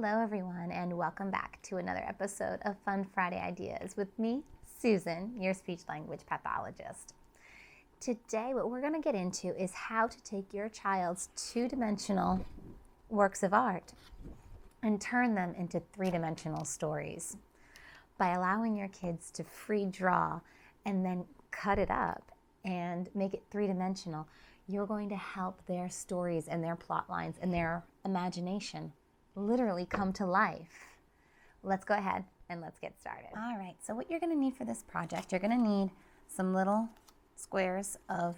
Hello everyone, and welcome back to another episode of Fun Friday Ideas with me, Susan, your speech language pathologist. Today what we're going to get into is how to take your child's two-dimensional works of art and turn them into three-dimensional stories. By allowing your kids to free draw and then cut it up and make it three-dimensional, you're going to help their stories and their plot lines and their imagination literally come to life. Let's go ahead and let's get started. All right, so what you're going to need for this project, you're going to need some little squares of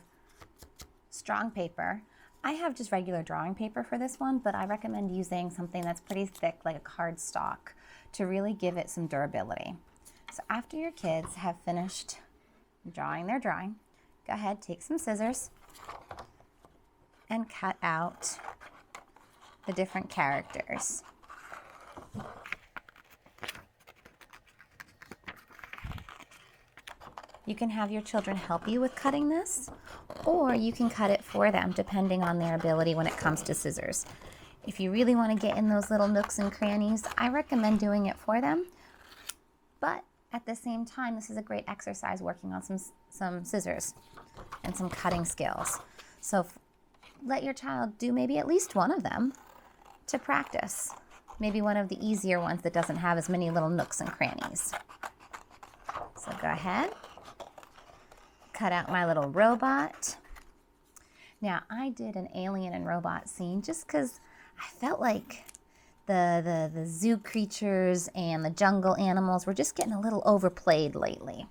strong paper. I have just regular drawing paper for this one, but I recommend using something that's pretty thick, like a cardstock, to really give it some durability. So after your kids have finished drawing their drawing, go ahead, take some scissors and cut out the different characters. You can have your children help you with cutting this, or you can cut it for them depending on their ability when it comes to scissors. If you really want to get in those little nooks and crannies, I recommend doing it for them, but at the same time, this is a great exercise working on some scissors and some cutting skills. So let your child do maybe at least one of them to practice. Maybe one of the easier ones that doesn't have as many little nooks and crannies. So go ahead, cut out my little robot. Now I did an alien and robot scene just because I felt like the zoo creatures and the jungle animals were just getting a little overplayed lately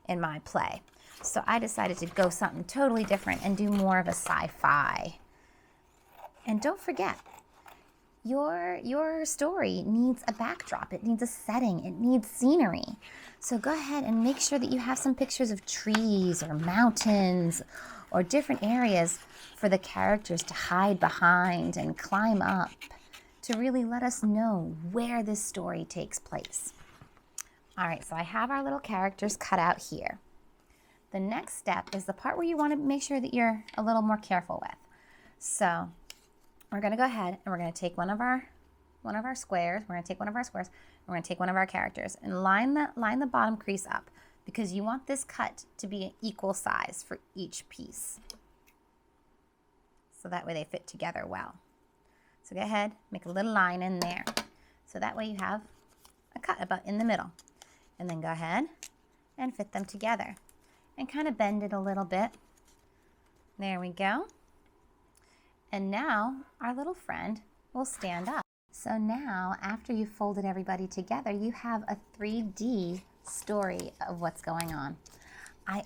in my play. So I decided to go something totally different and do more of a sci-fi. And don't forget, your story needs a backdrop. It needs a setting. It needs scenery. So go ahead and make sure that you have some pictures of trees or mountains or different areas for the characters to hide behind and climb up to really let us know where this story takes place. All right, so I have our little characters cut out here. The next step is the part where you want to make sure that you're a little more careful with. So we're going to go ahead and we're going to take one of our squares. We're going to take one of our squares. We're going to take one of our characters and line the bottom crease up because you want this cut to be an equal size for each piece. So that way they fit together well. So go ahead, make a little line in there. So that way you have a cut about in the middle. And then go ahead and fit them together and kind of bend it a little bit. There we go. And now our little friend will stand up. So now, after you've folded everybody together, you have a 3D story of what's going on. I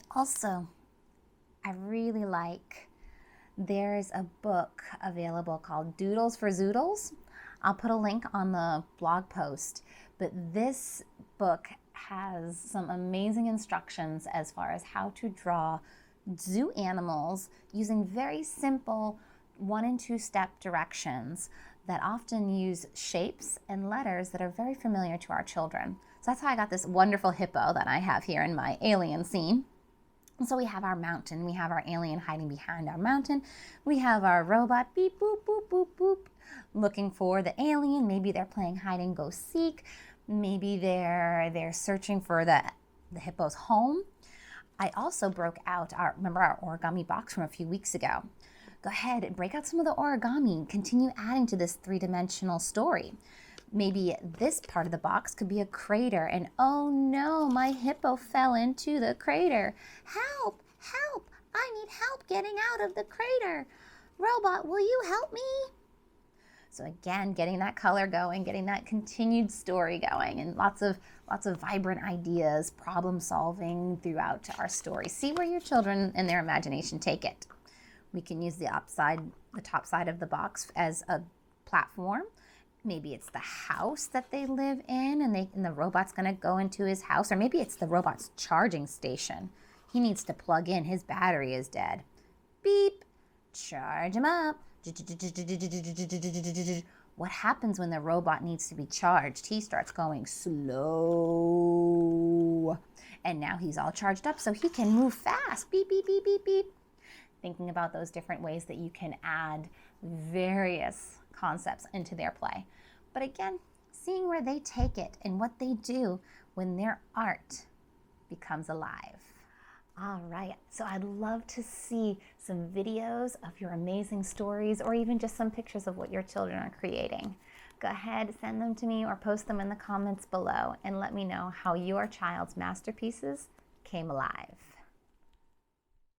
really like, there's a book available called Doodles for Zoodles. I'll put a link on the blog post, but this book has some amazing instructions as far as how to draw zoo animals using very simple 1 and 2 step directions that often use shapes and letters that are very familiar to our children. So that's how I got this wonderful hippo that I have here in my alien scene. And so we have our mountain, we have our alien hiding behind our mountain, we have our robot beep boop boop boop boop looking for the alien. Maybe they're playing hide and go seek, maybe they're searching for the hippo's home. I also broke out remember our origami box from a few weeks ago. Go ahead and break out some of the origami, continue adding to this three-dimensional story. Maybe this part of the box could be a crater, and oh no, my hippo fell into the crater. Help, help, I need help getting out of the crater. Robot, will you help me? So again, getting that color going, getting that continued story going, and lots of vibrant ideas, problem solving throughout our story. See where your children and their imagination take it. We can use the top side of the box as a platform. Maybe it's the house that they live in and the robot's gonna go into his house, or maybe it's the robot's charging station. He needs to plug in, his battery is dead. Beep, charge him up. What happens when the robot needs to be charged? He starts going slow. And now he's all charged up so he can move fast. Beep, beep, beep, beep, beep. Thinking about those different ways that you can add various concepts into their play. But again, seeing where they take it and what they do when their art becomes alive. All right, so I'd love to see some videos of your amazing stories, or even just some pictures of what your children are creating. Go ahead, send them to me or post them in the comments below and let me know how your child's masterpieces came alive.